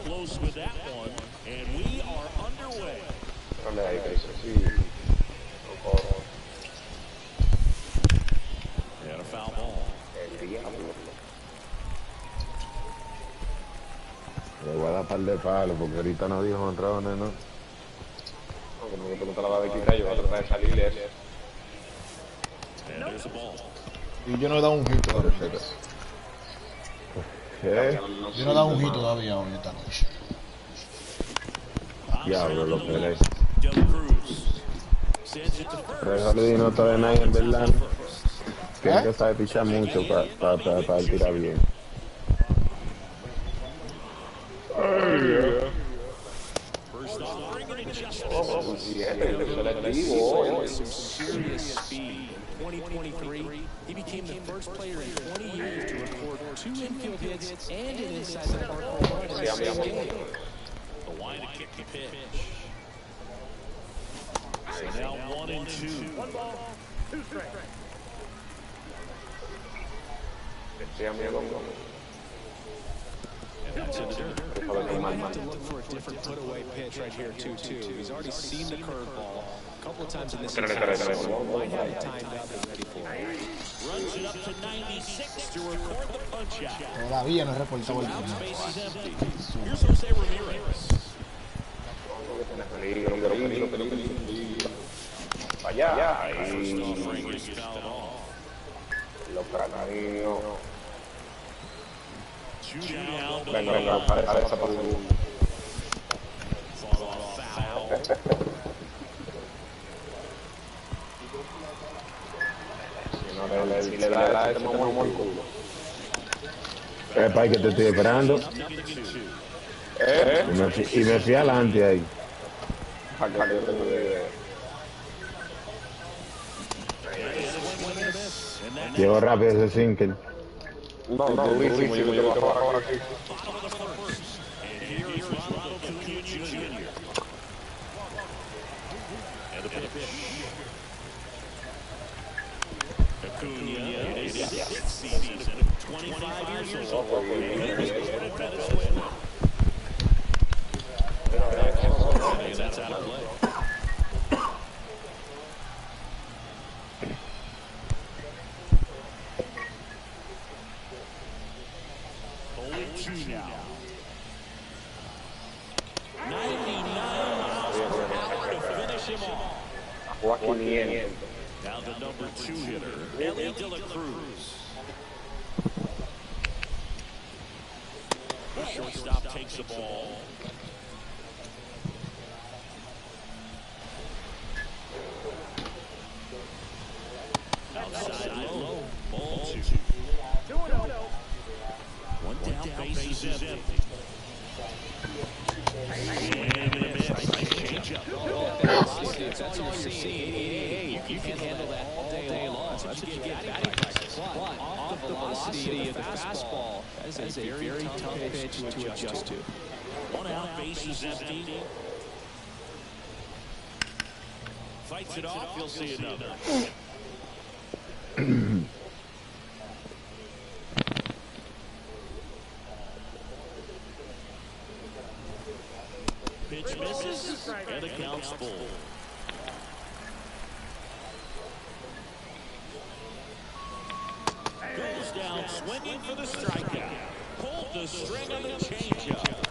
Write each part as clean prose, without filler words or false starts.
close with that one, and we are underway. And a foul ball. Le voy a dar par de palos porque ahorita no dijo honrones, ¿no? Como que tú no te la vas a quitar, yo voy a tratar de salirle eso. Y yo no he dado un hit todavía. ¿Qué? Yo no he dado un hit todavía hoy esta noche. Diablo, lo que le... Pero Luis no está de nadie en verdad. Tiene que saber pichar mucho para tirar bien. Some serious speed. In 2023, he became the first player in 20 years to record 2 infield hits and an inside the park home run in the same game. The line to kick the pitch. So now 1-2. 1 ball, 2 strikes. And that's in the dirt. He might have to look for a different put-away pitch right here, too. He's already seen the curveball a couple of times in this season. So might have it timed up and ready for it. Runs it up to 96 to record the punch-out. Todavía no he reportado el Now space is empty. Here's Jose Ramirez. Allá. First offering is fouled off. Los cracaninos. Venga, para esa por foul. Si le da ese mamón el culo. Epa, que te estoy esperando. Y me fui adelante ahí. Llegó rápido ese sinker. No, durísimo, yo tengo que bajar ahora aquí. That's out of play. Now. 99 miles per hour to finish him off. Now the number 2 hitter, ELSIE7E. The shortstop takes the ball. Outside low, ball 2. 2-0. One down, base is empty. That's all you're seeing. You can handle that all day long. That's what you get batting practice. But off the velocity of the fastball, that is a very tough pitch to adjust to. 1 out, base is empty. Fights it off, you'll see another. Pitch misses, and the count's full. Goes down swinging for the strikeout. Pulled the string on the changeup.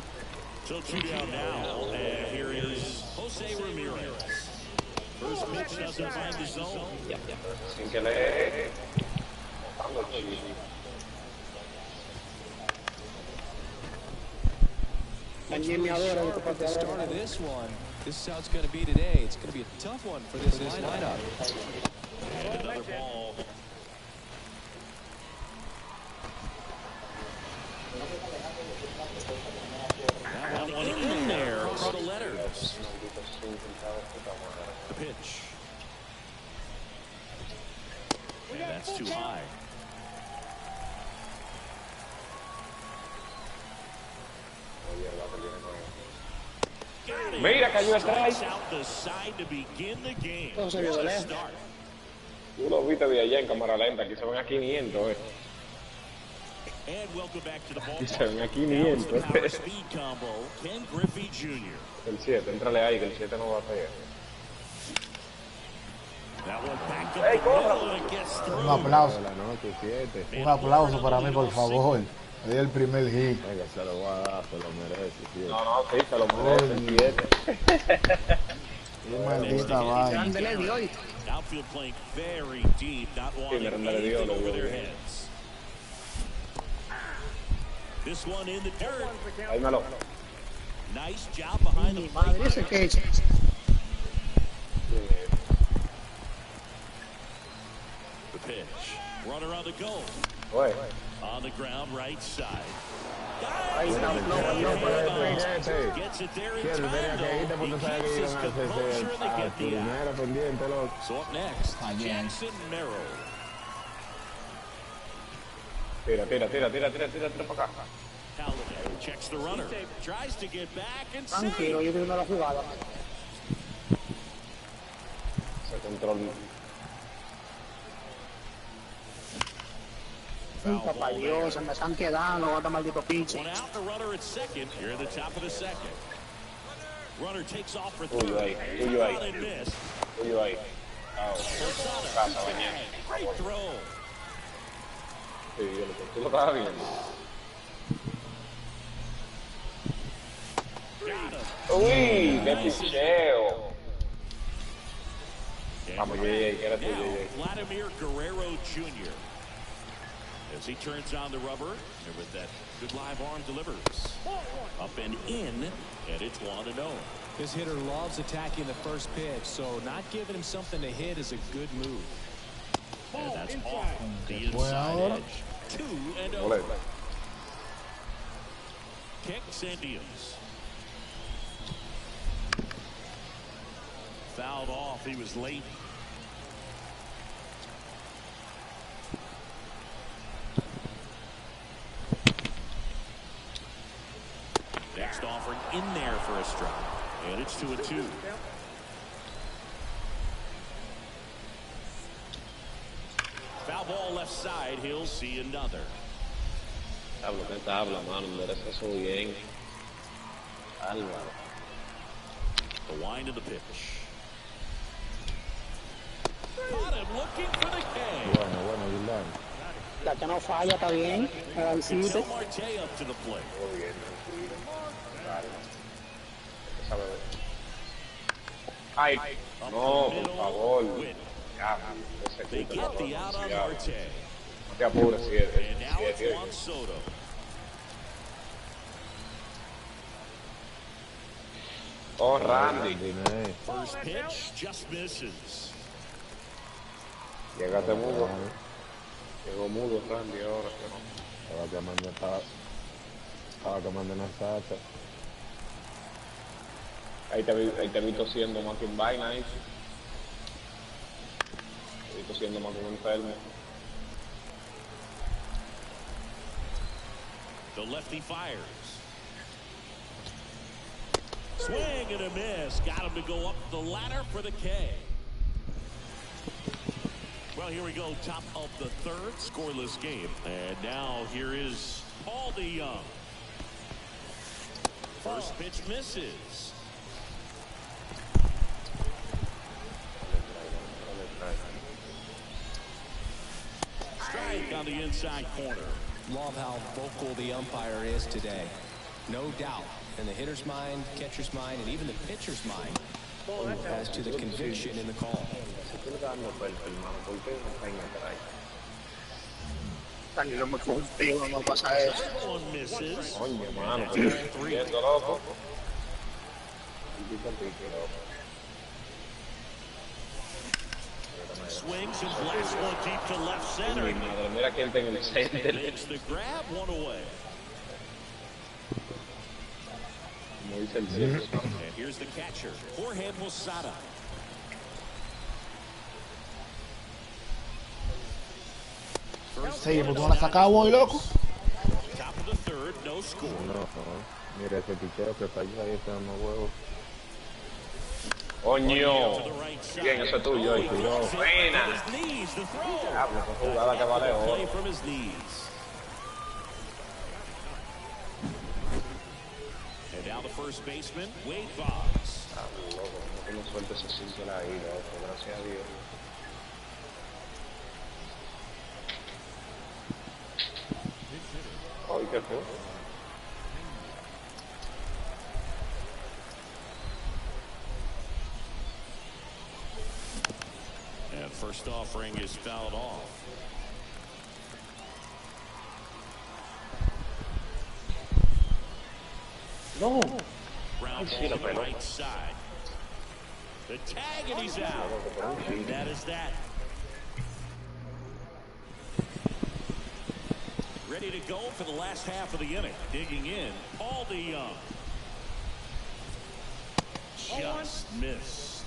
So 2 down now, and here is Jose Ramirez. First pitch doesn't find the zone. Sin que le... At the start of this one, this is how it's going to be today. It's going to be a tough one for this lineup. And another ball. That one in there for the letters. The pitch. And that's too high. Mira, cayó atrás. Todo se vio de lejos. Tú lo viste de allá en cámara lenta, aquí se ven a 500. And welcome back to the ball. Y se ven a Now it's the 500. power speed combo. Ken Griffey Jr. El 7, entrale ahí, que el 7 no va a pegar. That one back up the middle and it gets Un through. aplauso. De la noche, 7. Un aplauso para mí, por favor. Es el primer hit. Venga, se lo voy a dar, se lo merece, 7. No, no, sí, se lo merece, el 7. Qué maldita vaina. Outfield playing very deep, not wanting le dio, anything le over dio their bien. heads. This one in the dirt. Ahí me lo. Nice job behind the plate. The pitch. Runner on the goal. Oye, On the ground, right side. Gets it there in time, though. He keeps his composure and they get the out. pendiente, loco. So up next, Jackson Merrill. tira para acá. Halliday checks the runner. Tries to get back and Tranquilo, save. yo tengo la jugada. Se control. Papá Dios, se me están quedando, guarda maldito pinche. One out, the runner at second. Here at the top of the second. Runner takes off for Tuyo third. ahí, tuyo ahí. And missed. Tuyo ahí. Casa, bañar. Great throw. Sí, tú lo estabas viendo. Got him. Uy, qué picheo. And Vamos, now, JJ, que era tuyo, JJ. Vladimir Guerrero Jr. As he turns on the rubber, and with that good live arm delivers. Up and in, and it's 1-0. This hitter loves attacking the first pitch, so not giving him something to hit is a good move. And that's off the fue inside ahora? edge. 2-0. Boleta. Kicks and deals. Fouled off. He was late. Next offering in there for a strike. And it's 2-2. Foul ball left side. He'll see another. Hablo, que habla, mano, merece eso bien. Álvaro. The wind of the pitch. Caught him looking for the K. Bueno, Gildan. La que no falla, está bien. Agradecido. Joe Marte up to the plate. Todo bien, tranquilo. Dale. Sabe ver. Ay, no, por favor. Ya, ese They quita, get the out on ya. Marte. No te apures, And now it's 7. Juan Soto. Oh, Randy. Dime. First pitch just misses. Llegaste mudo. Llegó mudo, Randy, ahora. Estaba quemando una salsa. Ahí te vi tosiendo más que un vaina ahí. Te vi tosiendo más que un enfermo. The lefty fires. Swing and a miss. Got him to go up the ladder for the K. Well, here we go. Top of the third. Scoreless game. And now here is Paul DeYoung. First pitch misses. Strike on the inside corner. Love how vocal the umpire is today. No doubt in the hitter's mind, catcher's mind, and even the pitcher's mind as to the conviction in the call. Tranquilo, me contigo, no pasa eso. One misses. Coño, mano, estoy viendo loco. Swings and blasts one deep to left Mi center. madre, mira quién está en el center. Makes the grab, one away. Como dice el cielo. And here's the catcher, Jorge Posada. Sí, pues tú no la sacabas hoy, loco. Top of the third, no score. No, mira ese picheo que falló ahí, está dando huevos. Coño. To the right side. Bien, eso es tuyo. He throws it Buena. with his knees, the throw. Diablo, esa jugada que vale Play oro. from his knees. Now the first baseman, Wade Boggs. Loco, no tengo suerte ese sitio la ida, gracias a Dios. Ay, qué feo. And first offering is fouled off. No. Ground ball to the right side. The tag, and he's out. And that is that. Ready to go for the last half of the inning. Digging in, Paul DeYoung. Just missed.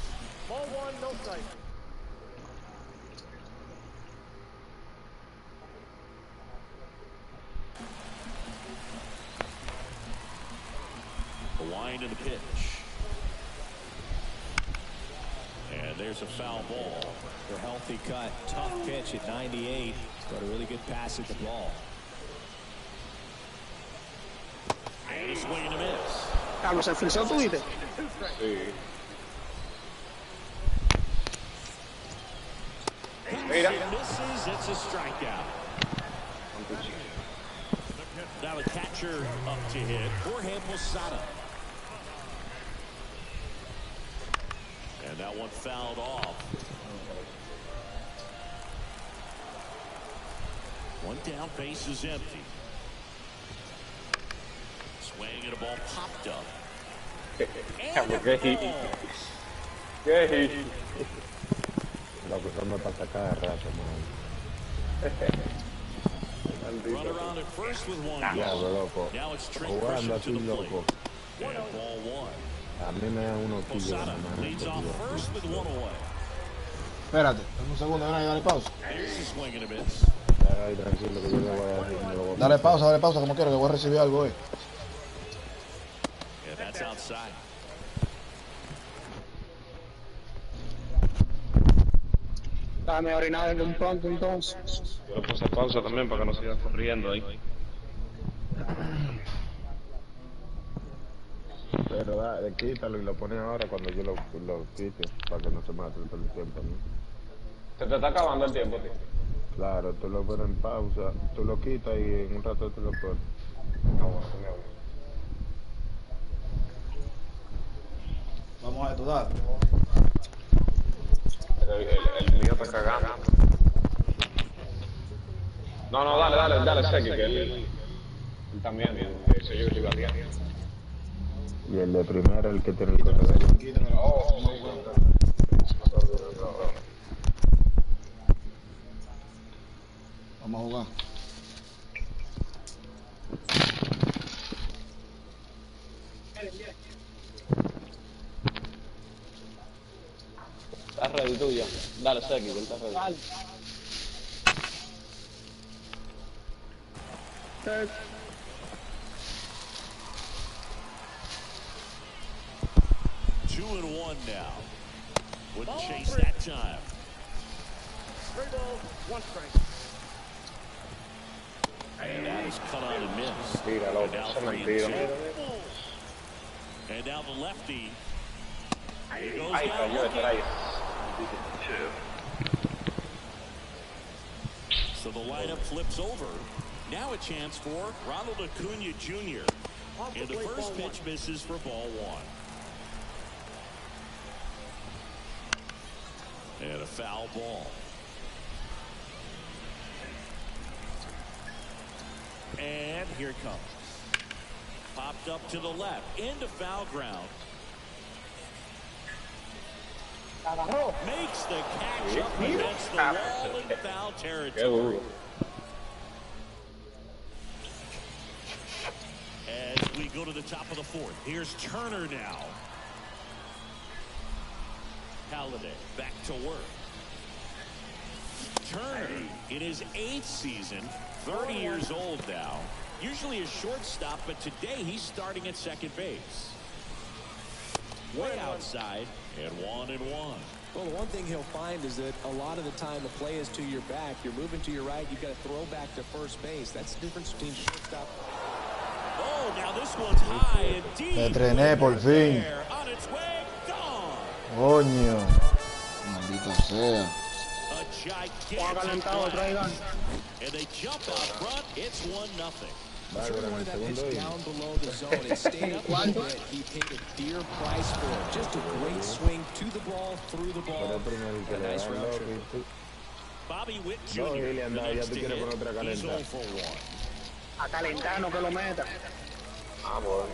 Ball one, no strike. The wind of the pitch. And there's a foul ball. The healthy cut, tough pitch at 98. Got a really good pass at the ball. And a swing and a miss. Carlos, el friseo tuviste. Sí. Mira. Misses, it's a strikeout. Now the catcher up to hit, Jorge Posada. And that one fouled off. One down, base is empty. Swing and a ball popped up. And it falls. Loco, eso me pasa cada rato, man. Run around at first with one Diablo, goal. loco. Now it's straight Jugando pressure to así, the plate. loco. And ball one. A mí me dan unos killos de Posada mano. leads off first with one away. Espérate, dame un segundo, ven ahí, dale pausa. Here's a swing and a miss. Ay, tranquilo, que yo le voy a decir. me lo voy a Dale pausa como quiero, que voy a recibir algo hoy. Yeah, that's outside. Dame a orinar de un pronto entonces. Yo le puse pausa también para que no siga corriendo ahí. Pero dale, quítalo y lo pones ahora cuando yo lo quite, para que no se mate todo el tiempo, ¿no? Se te está acabando el tiempo, tío. Claro, tú lo pones en pausa, tú lo quitas y en un rato tú lo pones. No, bueno, me voy. Vamos a esto, dale. El mío está cagando. No, dale, Seki, que él también, soy yo que iba a tirar. Y el de primero, el que tiene el corredor. Vamos a jugar. Estás ready tú ya. Dale, Seki, que él está ready. Dale. Third. 2-1 now. Wouldn't chase that time. 3 balls, 1 strike. And that is cut on and missed. Tira, And loco, now eso es 3-2. mentira. And now the lefty. He goes Ay, down cayó looking. detrás. So the lineup flips over. Now a chance for Ronald Acuna Jr. And the first pitch misses for ball one. And a foul ball. And here it comes. Popped up to the left. Into foul ground. Makes the catch up against the wall in foul Qué territory. duro. As we go to the top of the fourth. Here's Turner now. Halladay back to work. Turner in his 8th season, 30 years old now. Usually a shortstop, but today he's starting at second base. Way outside, and 1-1. Well, the one thing he'll find is that a lot of the time the play is to your back. You're moving to your right. You've got to throw back to first base. That's the difference between shortstop. Oh, Oh, now this one's high and deep. Me trené por fin. On its way, gone. Coño. Maldito sea. A gigantic blast. And they jump out front. It's 1-0. One of that pitch down below the zone and stayed up a little bit. He paid a dear price for it. Just a great swing to the ball, through the ball. A nice round trip. Bobby Witt Jr. the next to hit. He's 0 for 1. A calentar, no que lo meta. Ah, bueno.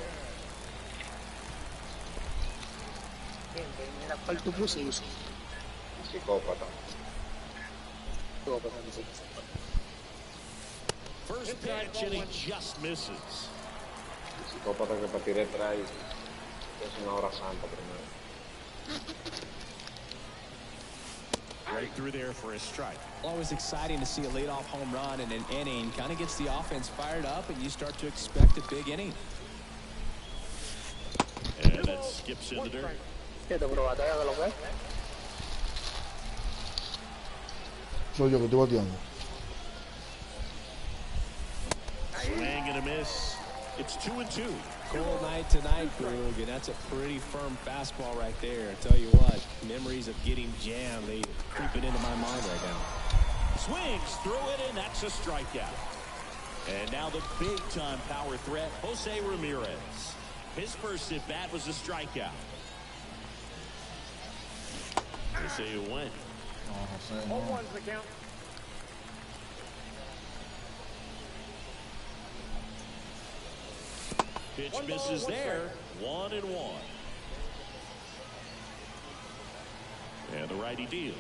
Mira cuál tú pusiste. Psicópata. First pitch and he just misses. Psicópata que para tirar trae es una hora santa primero. Right through there for a strike. Always exciting to see a leadoff home run in an inning. Kind of gets the offense fired up, and you start to expect a big inning. And that skips in the dirt. ¿Qué te probaste de lo que es? Soy yo que estoy bateando. Swing and a miss. It's 2-2. Cold night tonight, Boog, and that's a pretty firm fastball right there. I tell you what, memories of getting jammed, they creeping into my mind right now. Swings through it, and that's a strikeout. And now the big-time power threat, Jose Ramirez. His first at-bat was a strikeout. Jose went. No, José, Home no. one's the count. Pitch misses there. 1-1. And the righty deals.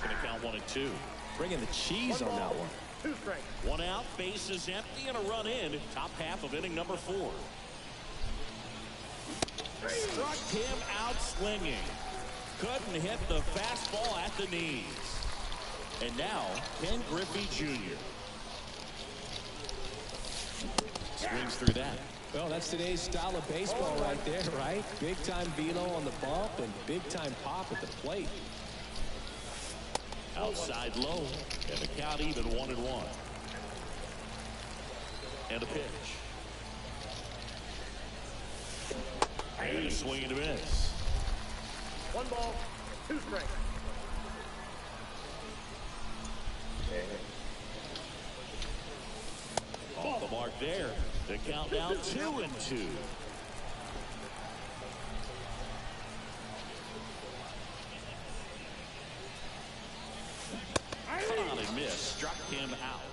Gonna count 1-2. Bringing the cheese on that one. 2 strikes. 1 out, bases empty, and a run in. Top half of inning number 4. Struck him out swinging. Couldn't hit the fastball at the knees. And now, Ken Griffey Jr. Swings through that. Well, that's today's style of baseball right there, right? Big-time velo on the bump and big-time pop at the plate. Outside low, and the count even 1-1. And a pitch. And a swing and a miss. 1 ball, 2 strikes. Off the mark there. The count now 2-2. On and miss. Struck him out.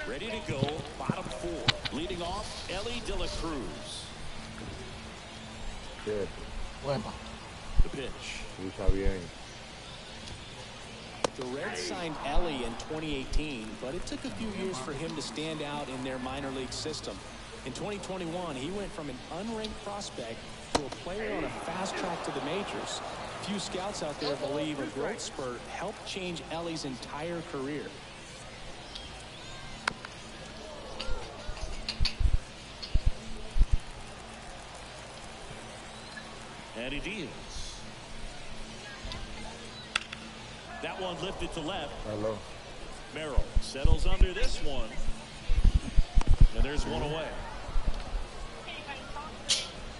Ready to go. Bottom 4. Leading off, Ellie De La Cruz. Good. Huepa. The pitch. Lucha bien. The Reds signed Ellie in 2018, but it took a few years for him to stand out in their minor league system. In 2021, he went from an unranked prospect to a player on a fast track to the majors. Few scouts out there believe a growth spurt helped change Ellie's entire career. And he deals. That one lifted to left. Hello. Merrill settles under this one. And there's one away.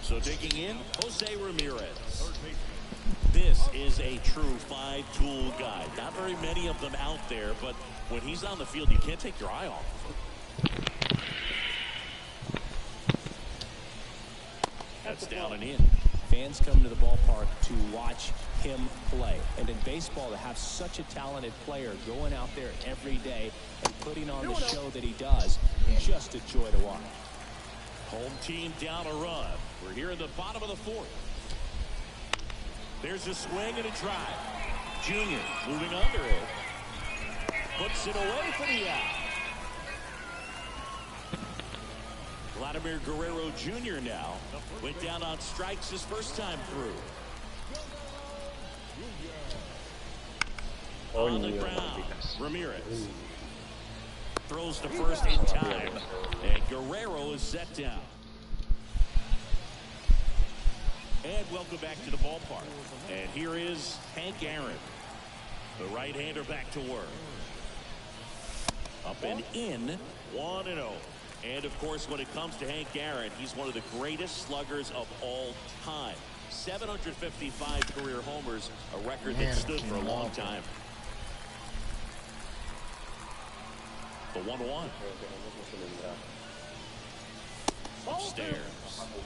So taking in Jose Ramirez. This is a true 5-tool guy. Not very many of them out there, but when he's on the field, you can't take your eye off of him. That's down and in. Fans come to the ballpark to watch him play. And in baseball, to have such a talented player going out there every day and putting on the show that he does, just a joy to watch. Home team down a run. We're here in the bottom of the 4th. There's a swing and a drive. Junior moving under it. Puts it away for the out. Vladimir Guerrero Jr. now went down on strikes his first time through. On the ground, Ramirez throws to first in time, and Guerrero is set down. And welcome back to the ballpark. And here is Hank Aaron, the right-hander, back to work. Up and in, 1-0. And, of course, when it comes to Hank Aaron, he's one of the greatest sluggers of all time. 755 career homers, a record that stood for a long time. The 1-1. Upstairs.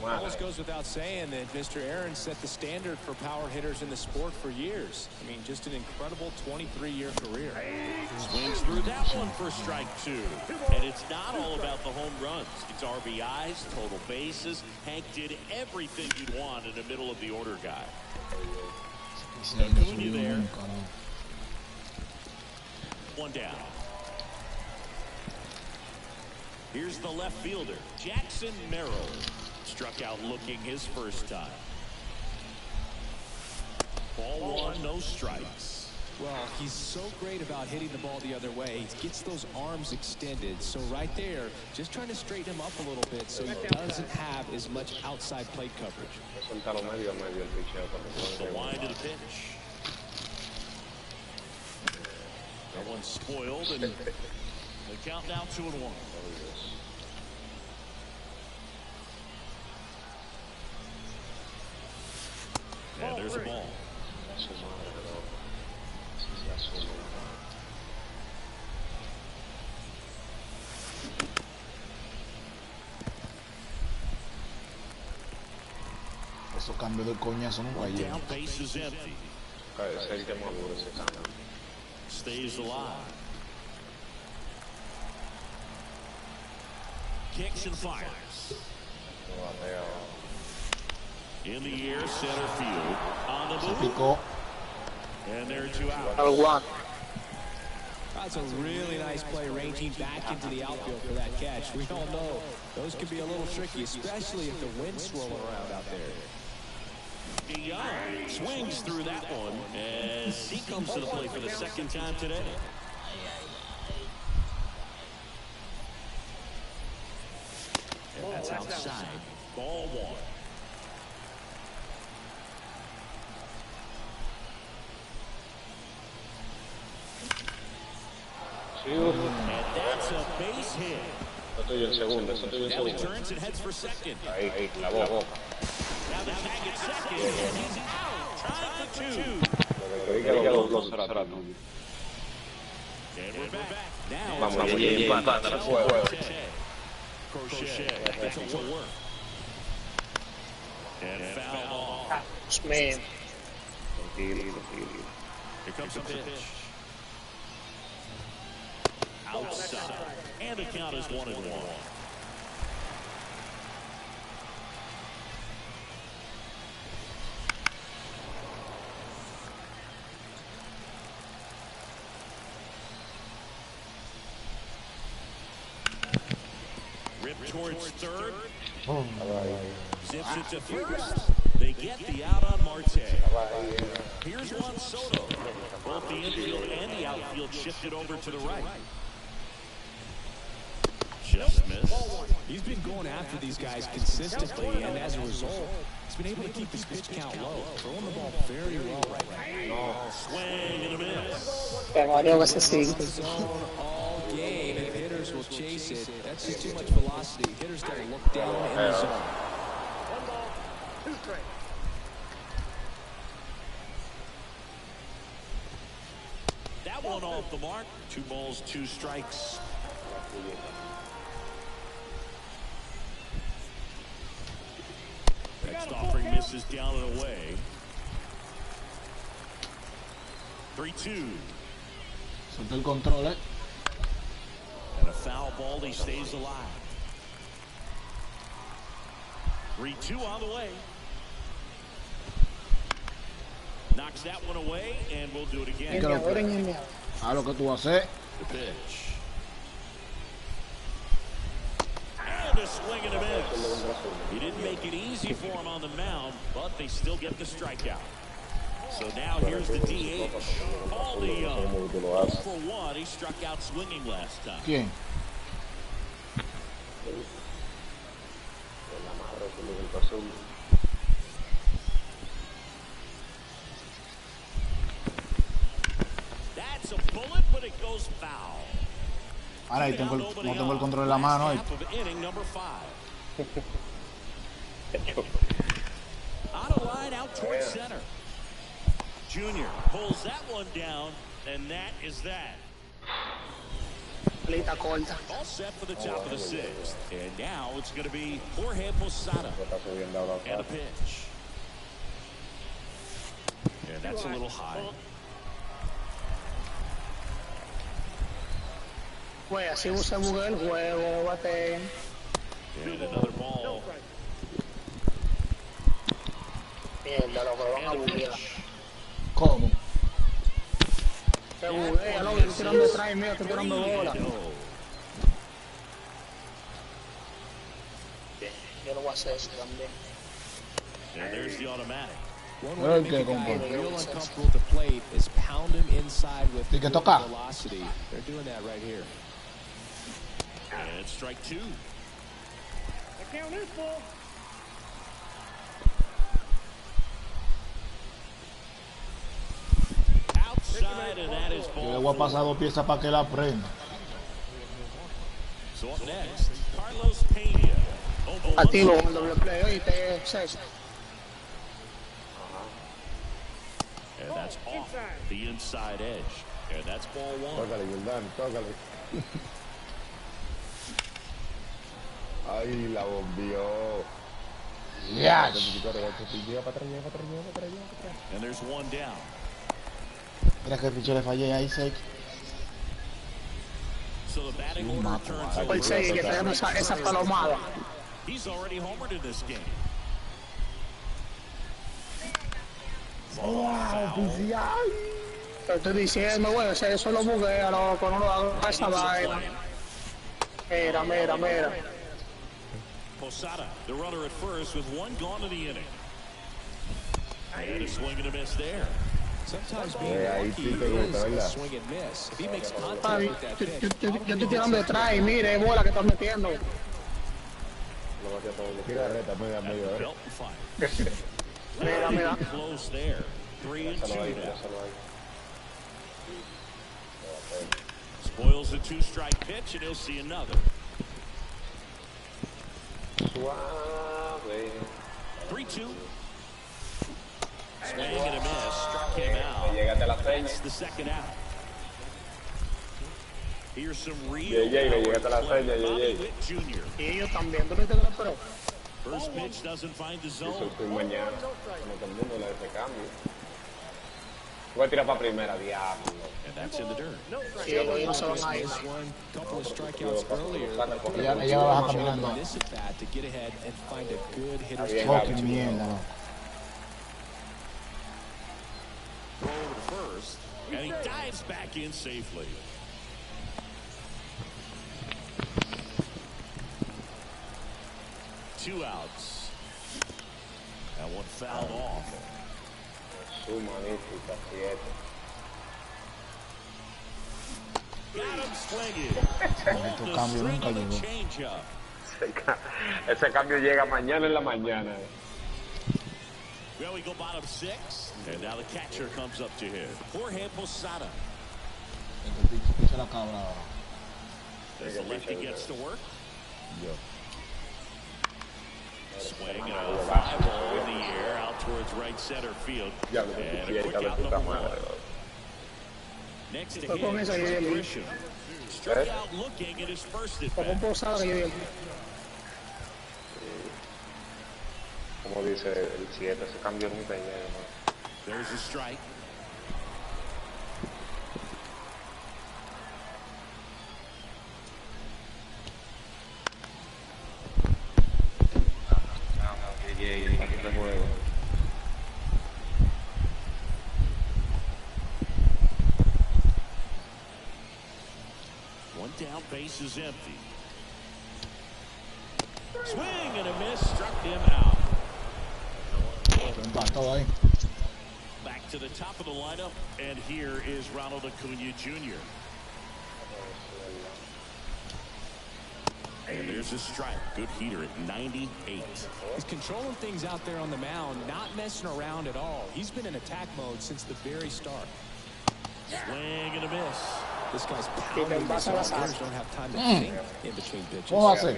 Almost goes without saying that Mr. Aaron set the standard for power hitters in the sport for years. I mean, just an incredible 23-year career. Swings through that one for strike 2. And it's not all about the home runs. It's RBIs, total bases. Hank did everything you'd want in the middle of the order guy. Acuna there. One down. Here's the left fielder, Jackson Merrill. Struck out looking his first time. Ball 1, no strikes. Well, he's so great about hitting the ball the other way. He gets those arms extended. So right there, just trying to straighten him up a little bit so he doesn't have as much outside plate coverage. The line to the pitch. That one's spoiled, and the count now 2-1. And there's a ball. Esos cambios de coñazo nunca llegan. Down base is empty. Stays alive. Kicks and fires. In the air, center field. On the move. And there are 2 out. That's a really nice play, ranging back into the outfield for that catch. We all know those can be a little tricky, especially if the wind's swirling around out there. Young swings through that one as he comes to the plate for the second time today. And that's outside. Ball 1. And that's a base hit. Now he turns and heads for second. Now the tag at second, and he's out. Trying for 2. And we're back. Now Crochet gets it to work. And foul off. Man. Here comes the pitch. Outside. And the count is 1-1. Rip towards third. Zips it to first. They get the out on Marte. Here's Juan Soto. Both the infield and the outfield shifted over to the right. Just missed. He's been going after these guys consistently, and as a result, he's been able to keep his pitch count low. Throwing the ball very well right now. Swing and a miss. All game, if hitters will chase it, that's just too much velocity. Hitters got to look down in the zone. 1 ball, 2 strikes. That one off the mark. 2 balls, 2 strikes. Next offering misses down and away. 3-2. Soltó el control, And a foul ball, he stays alive. 3-2 on the way. Knocks that one away, and we'll do it again. A lo que tú haces. The pitch. And a swing and a miss. He didn't make it easy for him on the mound, but they still get the strikeout. So now here's the DH. Paul DeYoung. 0 for 1. He struck out swinging last time. ¿Quién? That's a bullet, but it goes foul. Ahora ahí tengo no tengo el control en la mano. Ahí. On a line out towards center. Junior pulls that one down, and that is that. Lita corta. All set for the top of the sixth. And now it's going to be Jorge Posada. And a pitch. And that's a little high. Pues así se buguea el juego, bate. And another ball. Mierda, lo que van a buguear. ¿Cómo? Se buguea, lo que estoy tirando detrás mío, estoy tirando bola. Yo lo voy a hacer eso también. And there's the automatic. One way to make a guy real uncomfortable at the plate is pound him inside with velocity. They're doing that right here. And strike two. The count is full. Outside, and that is Yo le ball voy a four. pasar 2 piezas para que la prenda. So up next, Carlos Pena. Activo con el doble play, oíste, César. And that's off the inside edge. And that's ball one. Tócale, Jordan, tócale. Ay, la bombió. ¡Yach! And there's one down. Mira que picho le fallé ahí, Sek. So the batting order turns Pues over. sí, que tenemos esa palomada. He's already homered in this game. Te estoy diciendo, güey, si eso lo buguea, loco, no lo hago esa vaina. Mira, mira, mira. Posada, the runner at first with one gone in the inning. And a swing and a miss there. Sometimes being lucky is a swing and miss. If he makes contact with that pitch. Yo estoy tirando detrás y mire, bola que estás metiendo. Belt and fire. Mira, mira. Close there. 3-2 now. Spoils the two-strike pitch, and he'll see another. 3-2. Swing and a miss. Struck him out. That's the second out. Here's some real Bobby Witt Jr. Y ellos también, ¿tú no te crees, pero? First pitch doesn't find the zone. Voy a tirar para primera, diablo. And that's in the dirt. Sí, ellos no se van a ir. Missed one couple of strikeouts earlier. Ella va caminando. Miss at bat to get ahead and find a good hitter's Fucking mierda, no. Throw over to first, and he dives back in safely. Two outs. That one fouled off. Got him swinging. Estos cambios nunca llegó. Changeup. Ese cambio llega mañana en la mañana. Well, we go bottom six, and now the catcher comes up to hit. Jorge Posada. Picha la cabra ahora. As the lefty gets to work. Swing and a fly ball in the air out towards right center field. And a quick out number one. Next to him is Christian. Struck out looking at his first at bat. Como dice el 7, ese cambio nunca llega. There's a strike. One down, base is empty. Swing and a miss, struck him out. Empató ahí. Back to the top of the lineup, and here is Ronald Acuna Jr. And there's a strike. Good heater at 98. He's controlling things out there on the mound, not messing around at all. He's been in attack mode since the very start. Swing and a miss. This guy's te pounding vas this a la off. sala. Hitters don't have time to think in between pitches. ¿Cómo va a ser?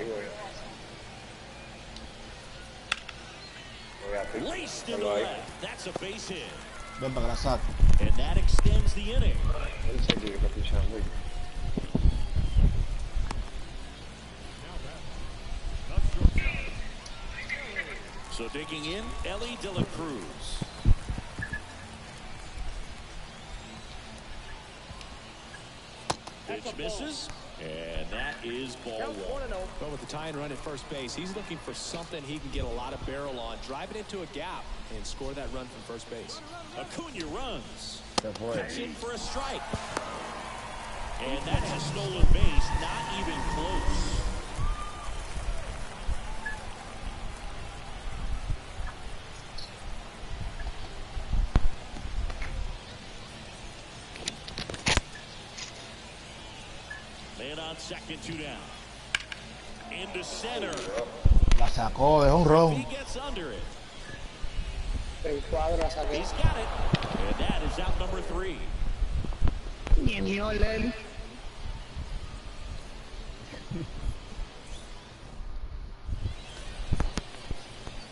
Laced in the left. That's a base hit. Ven para grasar. And that extends the inning. So digging in, Ellie De La Cruz. Pitch misses, and that is ball one. But with the tying run at first base, he's looking for something he can get a lot of barrel on, drive it into a gap, and score that run from first base. Acuna runs. Se fue. Pitch in for a strike. And that's a stolen base, not even close. Man on second, 2 down. Into center. La sacó de un He ron. gets under it. El cuadro la saqué. He's got it. And that is out number 3. Ni el mío, el de él.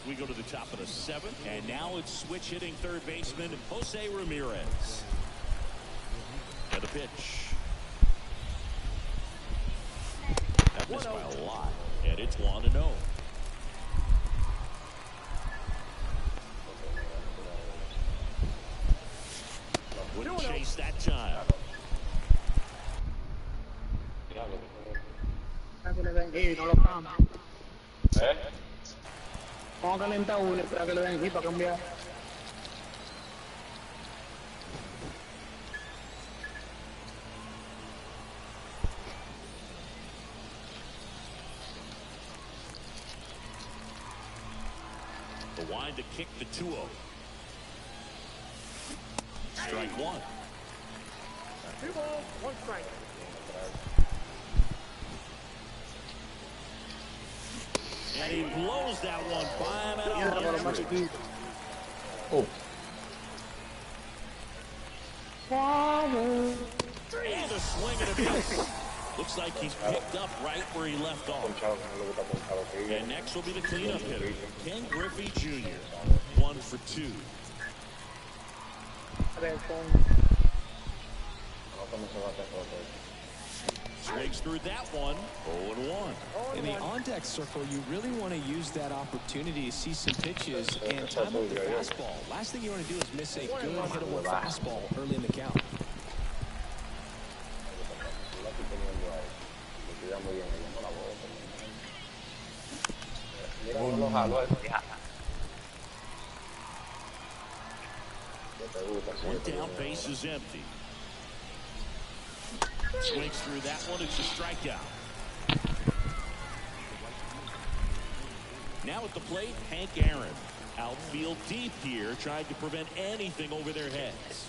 We go to the top of the 7th, and now it's switch hitting third baseman Jose Ramirez. And the pitch. That missed by a lot, and it's 1-0. Wouldn't chase that time. Espera que le den hit, no lo cambia. Vamos a calentar uno, espera que le den hit para cambiar. The wind to kick the 2-0. Strike 1. 2 balls, 1 strike. And he blows that one by him Mierda, at por lo a más chiquito. Oh, And a swing and a miss. Looks like he's picked up right where he left off. And next will be the cleanup hitter, Ken Griffey Jr. 1 for 2. A ver, con... Swings through that one. 0-1. In the on-deck circle, you really want to use that opportunity to see some pitches and time up the fastball. Last thing you want to do is miss a good hittable fastball early in the count. One down, base is empty. Swings through that one. It's a strikeout. Now at the plate, Hank Aaron. Outfield deep here, trying to prevent anything over their heads.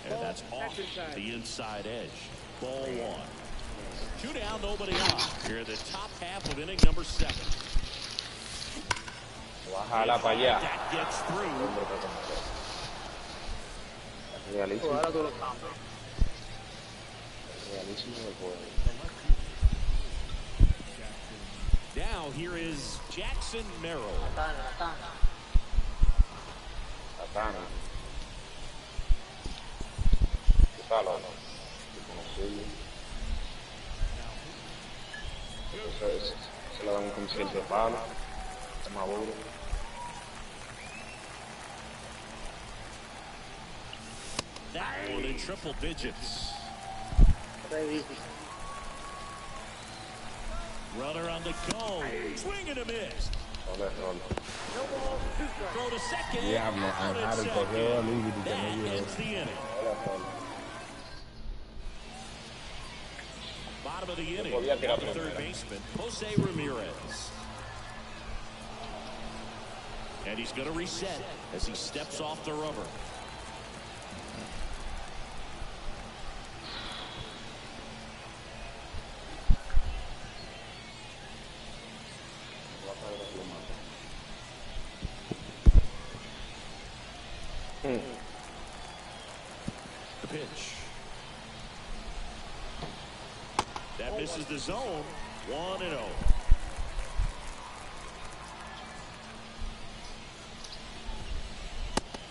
And that's off the inside edge. Ball 1. 2 down, nobody out. Here in the top half of inning number 7. Bájala para allá. That gets through. Ahora tú lo cambias. Now here is Jackson Merrill. Se le dan un concierto de palo. Es más duro. That one in triple digits. Runner on the go. Swing and a miss. Throw to second. diablo, Out at Harry second. cogió el límite que That me dio. ends the inning. Bottom of the inning. The third baseman, Jose Ramirez. And he's going to reset as he steps off the rubber. The pitch. Misses the zone. 1-0.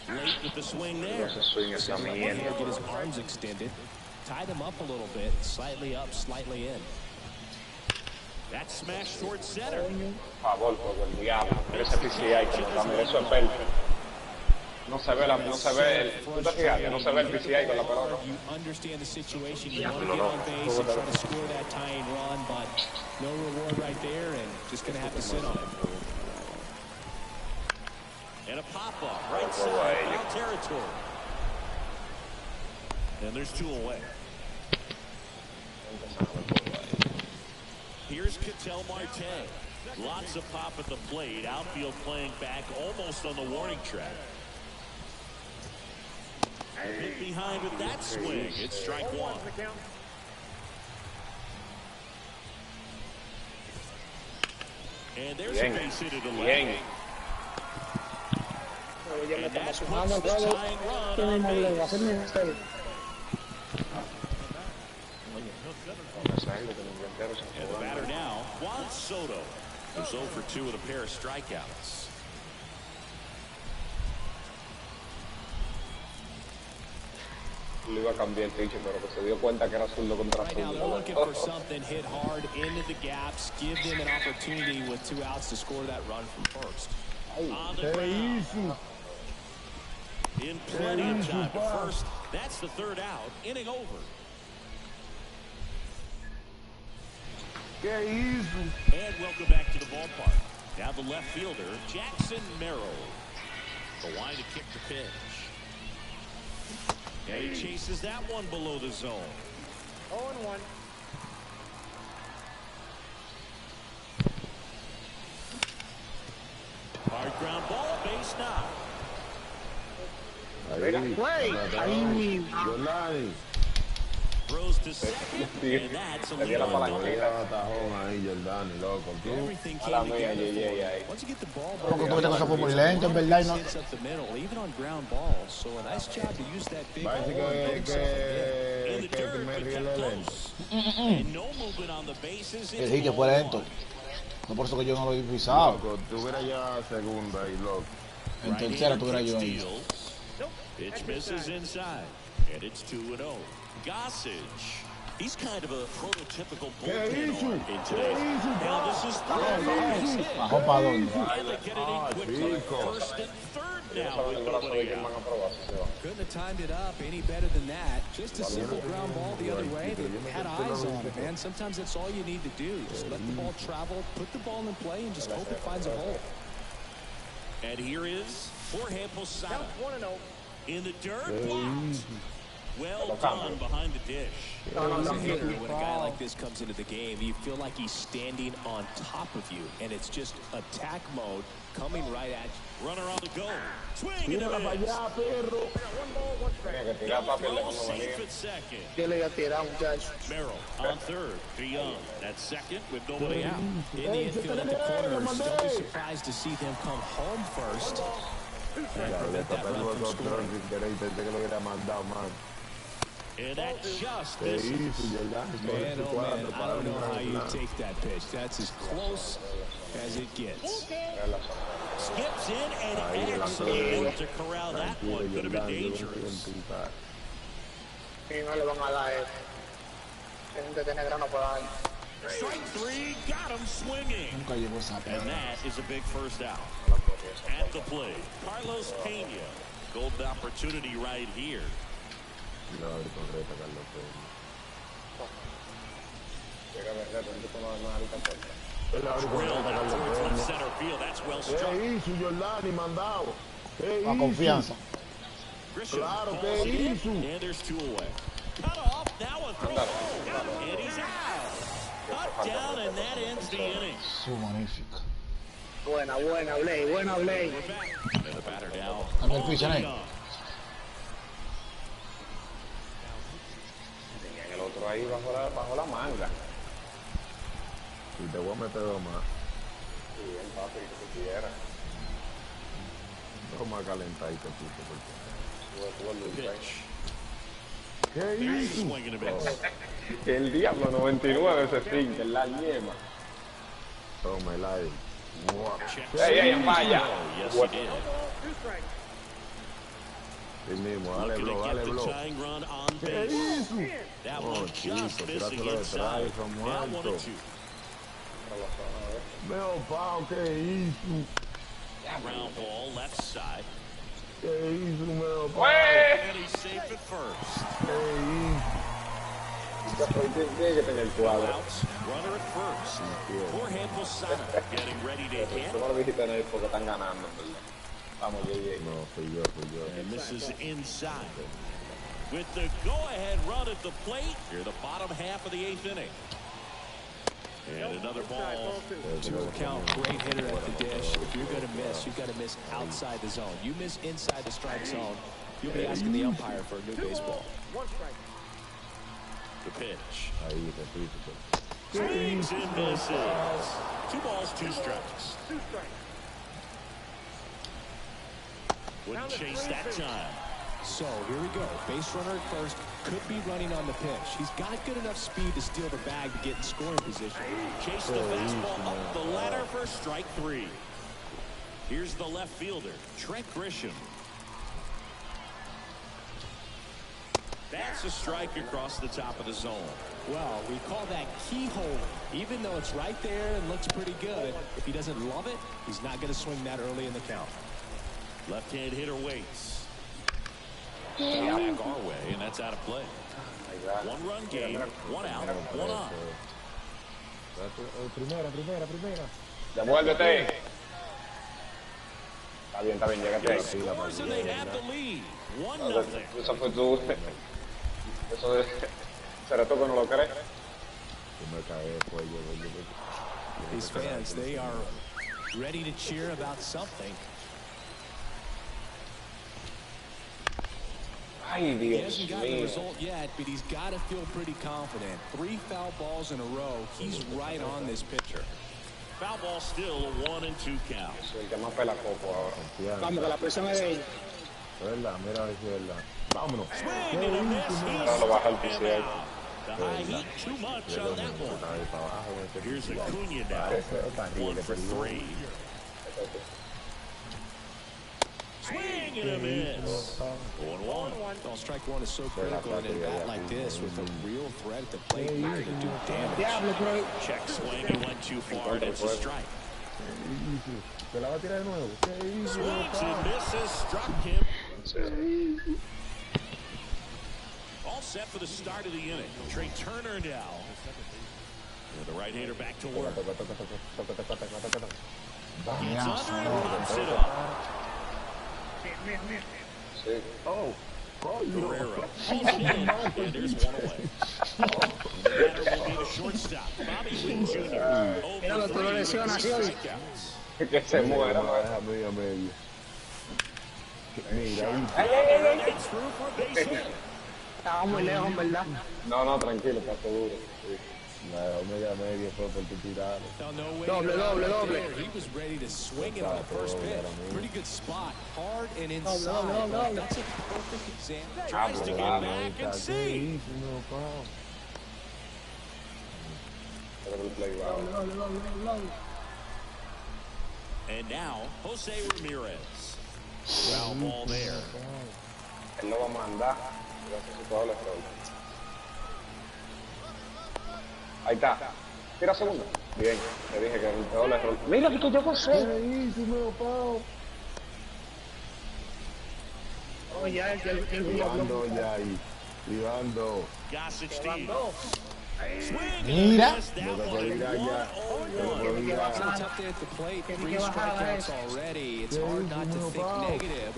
Late with the swing there. Ese swing esa mierda. Get his arms extended. Tie them up a little bit. Slightly up, slightly in. That smash towards center. Por favor, por el diablo. Ese PCI como también, eso es perfecto. No se ve ¿tú te fijaste? No se ve el PCI con la pelota. You understand the situation. You want to get on base and try to score that tying run, but no reward right there, and just going to have to sit on it. And a pop-up right side, foul territory. And there's 2 away. Here's Ketel Marte. Lots of pop at the plate. Outfield playing back almost on the warning track. A bit behind with that swing. It's strike 1. And there's a base hit at 11. And that puts the tying run on base. And the batter now, Juan Soto, who's 0 for 2 with a pair of strikeouts. Lo iba a cambiar el pitcher, pero que se dio cuenta que era zurdo contra Right now, they're zurdo. looking for something hit hard into the gaps, give them an opportunity with 2 outs to score that run from first. On the ground. In plenty of time to first. That's the 3rd out. Inning over. And welcome back to the ballpark. Now the left fielder, Jackson Merrill. The line to kick the pitch. And he chases that one below the zone. 0-1. Hard ground ball, base knock. Throws to second, and that's a lead on double. Everything A la came mía, together. Once you get the ball Porque back, tú ves cosas muy lento, en verdad, y no. sets up the middle, even on ground balls. So a nice job to use that big ball. In the dirt, but kept close. And no movement on the bases. Que sí, que fue lento. No por eso que yo no lo he pisado. Tuviera ya segunda y loco. En tercera tuviera yo ahí. Pitch misses inside, and it's 2-0. Gossage. He's kind of a prototypical bullpen arm in today's. Now this is 3rd. Bajó para dónde. And they get it in quickly. First and 3rd now with nobody out. Couldn't have timed it up any better than that. Just a simple ground ball the other way that had eyes on it, man. Sometimes that's all you need to do. Just let the ball travel, put the ball in play, and just hope it finds a hole. And here is Jorge Posada. Count 1-0. In the dirt, blocked. Well done behind the dish. When a guy like this comes into the game, you feel like he's standing on top of you, and it's just attack mode coming right at you. Runner on the go. Swing and a miss. 1 ball, 1 strike. Double throw safe at second. Yo le iba a tirar, muchachos. Merrill on 3rd. DeYoung at second with nobody out. In the infield at the corners, don't be surprised to see them come home first. And prevent that run from scoring. And that just misses. Man, oh man, I don't know how you take that pitch. That's as close as it gets. Skips in and actually able to corral that one. Could have been dangerous. Y no le van a dar. Tienen que tener grano para dar. Strike 3, got him swinging. Nunca llegó esa And pelota. that is a big first out. At the plate, Carlos Pena. Golden opportunity right here. Drilled out towards left center field. That's well struck. La confianza. Grisham calls it in, and there's 2 away. Cut off, now a throw, and he's out. Cut down, and that ends the inning. Su magnífica. Buena, Blake, buena, Blake. We're back. And the batter now. Cambia el pitch, ¿eh? Tenían el otro ahí bajo la manga. Y te voy a meter 2 más. Sí, el papi que tú quieras. No más calentadito, puto, porque... Pitch. There's a swing and a miss. El diablo 99 ese sinker, la yema. Toma el aire. Checks Ey, in. vaya. Oh, yes, he did. El mismo, dale Looking blow, to dale get the blow. tying run on ¿Qué base. hizo? That Oh, one just chico, missing tírátelo inside. detrás, son Now 1 muertos. and 2. Veo, Pau, ¿qué hizo? Ground ball left side. ¿Qué hizo, Veo, Pau? And he's safe at first. ¿Qué hizo? Tiene que tener cuadro. Outs, runner at first. Jorge Posada getting ready to hit. Tú no lo dijiste en él porque están ganando, en verdad. Vamos, JJ. No, fui yo. And this is inside. With the go-ahead run at the plate, here the bottom half of the 8th inning. And another ball. To account, great hitter at the dish. If you're going to miss, you've got to miss outside the zone. You miss inside the strike zone, you'll be asking the umpire for a new baseball. The pitch. Ahí, repito. Swings and misses. 2 balls, 2 strikes. Wouldn't chase that time. So here we go. Base runner at first, could be running on the pitch. He's got good enough speed to steal the bag to get in scoring position. Chase the fastball up the ladder for strike 3. Here's the left fielder, Trent Grisham. That's a strike across the top of the zone. Well, we call that keyhole. Even though it's right there and looks pretty good, if he doesn't love it, he's not going to swing that early in the count. Left-hand hitter waits. Back our way, and that's out of play. 1-run game, 1 out, 1 on. Primera. Devuélvete. Está bien, llégate. Scores and they have the lead. 1-0. Eso fue tú. Eso de... ¿Será tú que no lo crees? These fans, they are ready to cheer about something. Ay, He Dios hasn't gotten the mío. result yet, but he's got to feel pretty confident. 3 foul balls in a row. He's right on this pitcher. Foul ball still a 1-2 count. Soy el que más pela coco ahora. Vamos, que la presión es de ellos. Es verdad, mira a ver si es verdad. Vámonos. Swing and a miss. Ahora lo baja el He's PCI. out. The high heat too much on that one. Here's Acuna now. 1 for 3. Swing and a miss. 1-1. Well, strike 1 is so critical in a bat like this with a real threat at the plate. You can do damage. Check swing. He went too far. It's a strike. Se la va a tirar de nuevo. Swings and misses. Struck him. All set for the start of the inning. Trey Turner now. And the right-hander back to work. Gets under and pops it up. Sí. Oh. Guerrero. And there's 1 away. Batter will be the shortstop, Bobby Witt Jr. Mira que tú lo lesionas así hoy. Que se muera. Deja medio. Mira, That's through for a base hit. Estaba muy lejos, en verdad. No, tranquilo, está seguro. Sí. media fue por tu tirada. Doble. He was ready to swing it on the first pitch. Pretty good spot. Hard and inside. Doble. That's a perfect example. Tries to get back and see. And now, Jose Ramirez. Foul ball there. Él lo va a mandar. Gracias a todo el error. Ahí está. Tira segundo. Bien. Te dije que el peor error. Mira que yo José. Oh, ya, el Privando ya ahí. Privando. Gossett Steve. Swing Mira. and miss. That No te one puedo a mirar ya. 1-1. It's a tough day at the plate. 3 strikeouts already. It's hard not to think negative.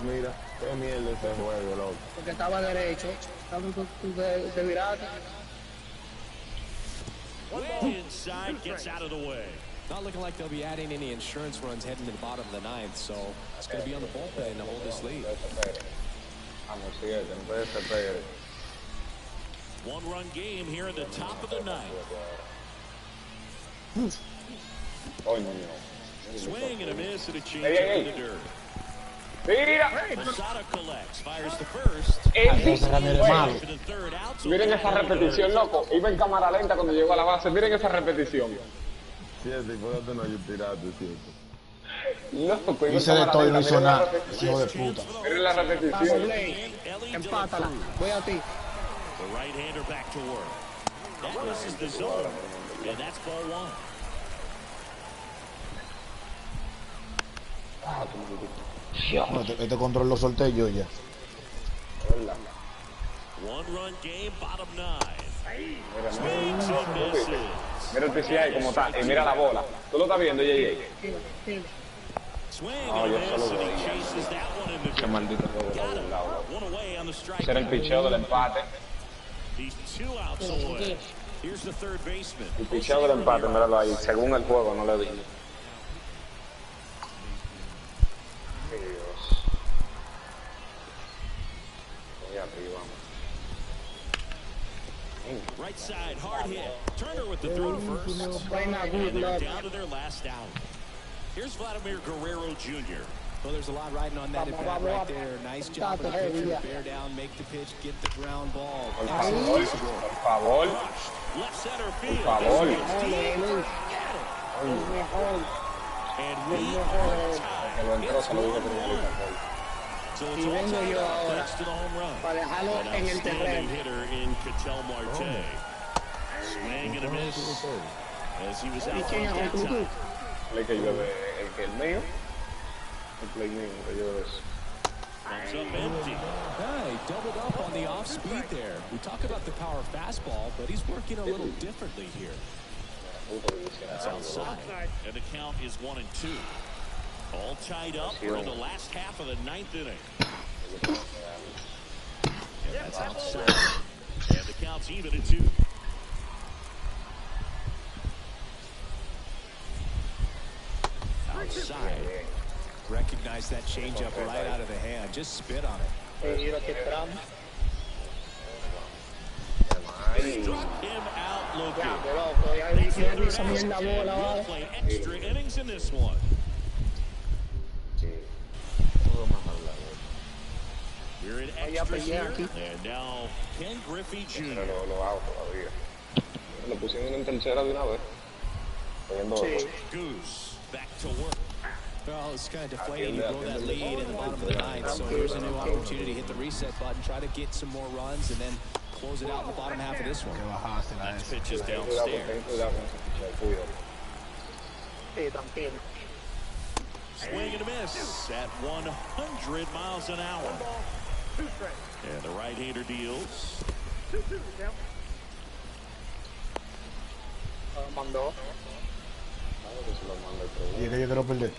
Mira, qué mierda ese juego, loco. Porque estaba derecho. Tú te viraste. Way inside, gets out of the way. Not looking like they'll be adding any insurance runs heading to the bottom of the 9th, so it's going to be on the bullpen to hold this lead. Vamos, sigue, no puede ser Pérez. 1-run game here in the top of the 9th. Coño. Swing and a miss and a change Hey. in the dirt. Mira. Posada collects, fires the first. Ese Ramírez es malo. To the third out. So Miren esa repetición, loco. Iba en cámara lenta cuando llegó a la base. Miren esa repetición. Siete, ¿por qué no hay tirado, siete? Loco, iba en Hice de cámara todo y no lenta. hizo Miren la nada. repetición. Hijo de puta. Miren la Vamos, repetición. Blake. Empátala. Voy a ti. The right-hander back to work. That misses the zone. And that's ball one. No, este control lo solté yo ya. One-run game, bottom nine. Mira, Swings and misses. mira el PCI como está. Y mira la bola. ¿Tú lo estás viendo, JJ? Swing No, and yo a miss, solo and he voy. chases that one in the Ese dirt. maldito juego Got de him. un lado. One away on the strike. Ese era el picheo del empate. He's 2 outs away. Here's the third baseman. El picheo del empate, míralo ahí. Según el juego, no le di. Dios. Voy arriba. Right side, hard hit. Turner with the throw to first. Right now, good And they're luck. down to their last out. Here's Vladimir Guerrero Jr. Well, there's a lot riding on that at bat right there. Nice job of the pitcher to bear down, make the pitch, get the ground ball. Por favor, por favor, Left center por field. favor. And we are Que lo entró, se lo dije primero. So Y it's all vengo tied yo up ahora thanks to the home run. para dejarlo An en el outstanding terreno. hitter in Ketel Marte. Swing and a miss as he was ¿Y out quién front es el that club? time. El que llueve, el mío. El play mío, que llueve eso. Comes up empty. Yeah, he doubled up on the off speed there. We talk about the power fastball, but he's working a little differently here. That's outside. And the count is 1-2. All tied up. We're in the last half of the ninth inning. And that's outside. And the count's even at 2. Outside. Recognize that changeup right out of the hand. Just spit on it. Mira que esperamos. Struck him out looking. Ya, loco. Ya vi esa mierda bola, We'll vale. play extra innings in this one. We're in extras here. And now Ken Griffey Jr. Pero lo hago todavía. Lo pusieron en tercera de una vez. Poniendo Sí. Goose back to work. Well, it's kind of deflating. You blow that lead in the bottom of the ninth. So here's a new opportunity to hit the reset button, try to get some more runs, and then close it out in the bottom half of this one. Que bajaste la Next esa. pitch is Ten downstairs. cuidado con ese picheo, cuidado. Sí, tranquilo. Swing and a miss at 100 miles an hour. And the right-hander deals. Mandó. Y es que yo quiero perder.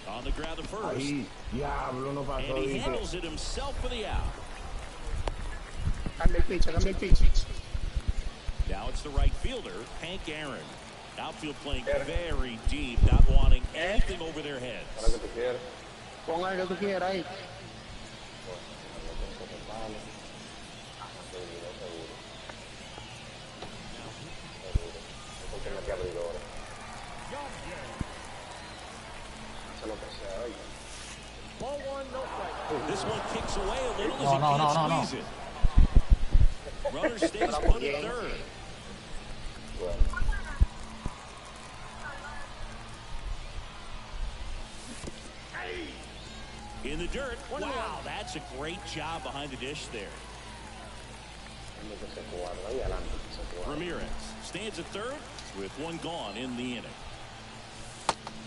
On the ground to first. Ahí, diablo, no pasó. And he dice. handles it himself for the out. Cambia el pitch, cambia el pitch. Now it's the right fielder, Hank Aaron. Outfield playing very deep, not wanting anything over their heads. Ahora que tú quieres. Pon el que tú quieras ahí. Porque no te abridores. Hace lo que sea, oye. Ball one, no strike. This one kicks away a little as No, he no, can't no, no, squeeze it. Runner stays put at third. Bueno. In the dirt. Wow, that's a great job behind the dish there. Que se guarda ahí adelante, que se guarda. Ramirez stands at third with one gone in the inning.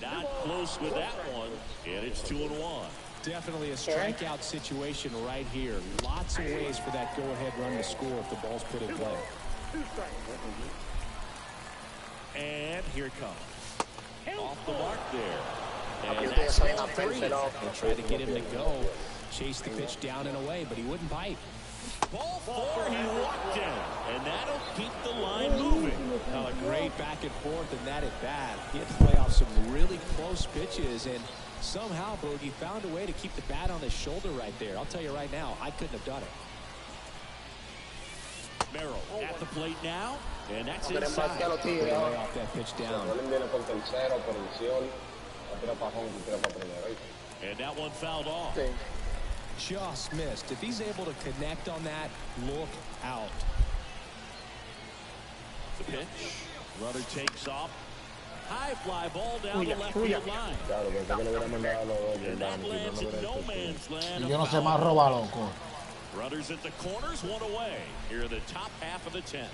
Not close with that one, and it's 2-1. Definitely a strikeout situation right here. Lots of ways for that go-ahead run to score if the ball's put in play. And here it comes. Off the mark there. And Ustedes that's saben ball three. hacerse loco. They tried to get him to go, chase the pitch down and away, but he wouldn't bite. Ball four, he walked him. And that'll keep the line moving. Now a great back and forth in that at bat. He had to play off some really close pitches, and somehow Boogie found a way to keep the bat on his shoulder right there. I'll tell you right now, I couldn't have done it. Merrill at the plate now, and that's Quieren inside. batear a los tigres Lay ahora. off that pitch down. Él viene por tercero, por visión, la tira para home, tira para primera. ¿Viste? And that one fouled off. Sí. Just missed. If he's able to connect on that, look out. The pitch. Runner takes off. High fly ball down the left Tuya. field line. Claro, pensé que le hubiera mandado a los dos. And that lands in no man's land. Y yo no sé más roba, loco. Runners at the corners, one away. Here in the top half of the 10th.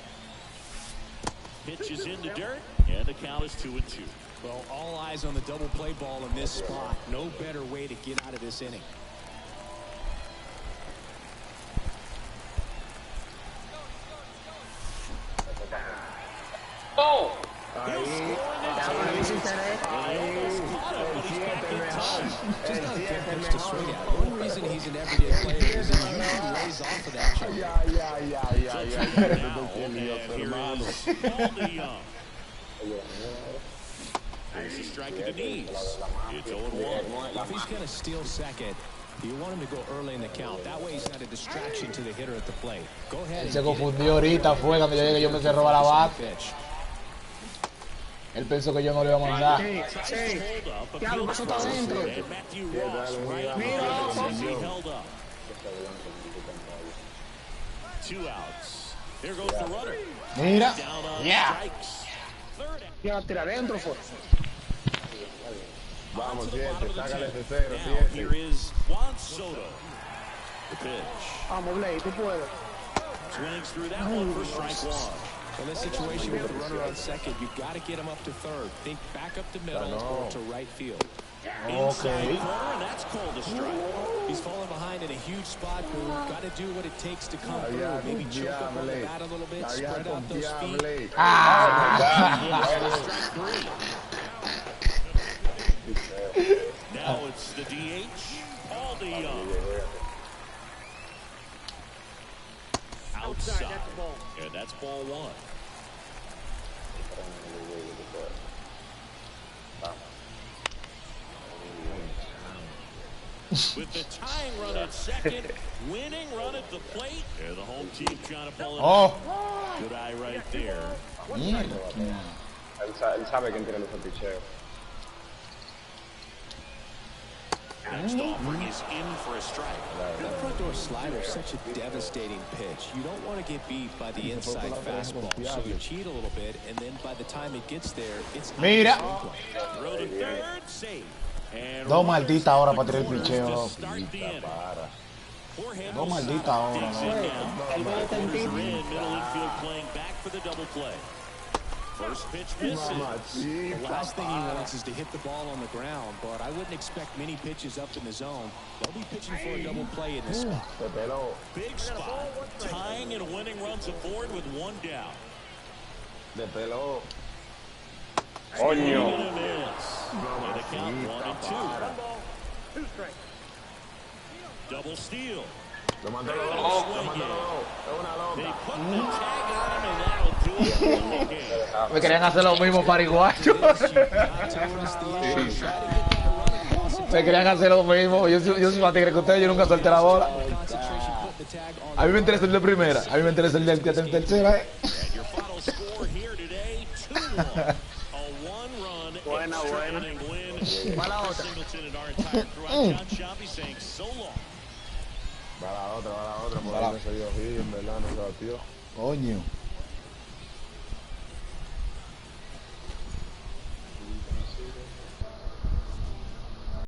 Pitch is in the dirt, and the count is 2-2. Well, all eyes on the double play ball in this spot. No better way to get out of this inning. ¡Oh! Just not a good pitch to swing at. One reason he's an everyday player is he usually lays off of that change. Now, and here is Paul DeYoung. There's a strike at the knees. It's 0-1. If he's going to steal second, you want him to go early in the count. That way he's not a distraction to the hitter at the plate. Go ahead and Se get confundió ahorita, fue cuando yo llegué, yo pensé robar la bate. pitch. Él pensó que yo no le iba a mandar. Sí, sí. Diablo, que eso está adentro. And Matthew Ross right Mira, as he held up. 2 outs. Here goes the runner. Mira. Down on Yeah. strikes. Third out. Ya, tira adentro, fue. Vamos, To the bottom 7, of the sácale 10th. ese 0, Now 7. here is Juan Soto. The pitch. Vamos, Blade, tú puedes. Swings through that one for strike one. In this situation with the runner on second, you've got to get him up to third. Think back up to middle or to right field. Inside corner, and that's called a strike. He's falling behind in a huge spot. Got to do what it takes to come through. Maybe choke up on the bat a little bit, spread out those feet. Strike three. Now it's the DH, Paul DeYoung. Outside, and that's ball one. With the tying run at second, winning run at the plate, and the home team trying to pull it. Oh. Good eye right there. Él sabe quién tiene los picheos. Next offering is in for a strike. That front door slider is such a devastating pitch. You don't want to get beat by the inside fastball. So you cheat a little bit, and then by the time it gets there, it's Mira. Throw to third, save. And Dos malditas horas para tirar el runners picheo. to start the inning. Poor handle Dos malditas side. horas. Digs in now. Corners are in. Middle infield playing back for the double play. First pitch misses. the last thing he wants is to hit the ball on the ground, but I wouldn't expect many pitches up in the zone. They'll be pitching for a double play in this spot. Big spot. Tying and winning runs aboard with one down. De pelo. Coño. And a miss. And the count 1-2. Double steal. Lo mandó los dos. Lo mandó los dos. Es una They loca. put the tag on him, and that'll do it for the game. Me querían hacer lo mismo paraguayo. Me querían hacer lo mismo. Yo soy más tigre que ustedes, yo nunca solté la bola. A mí me interesa el de primera. A mí me interesa el de tercera. And your final score here today, 2-1. A one-run extra inning win. Singleton and our entire crew. John Shelby saying so long. Va la otra, por ahí se dio aquí, en verdad, no se batió. Coño.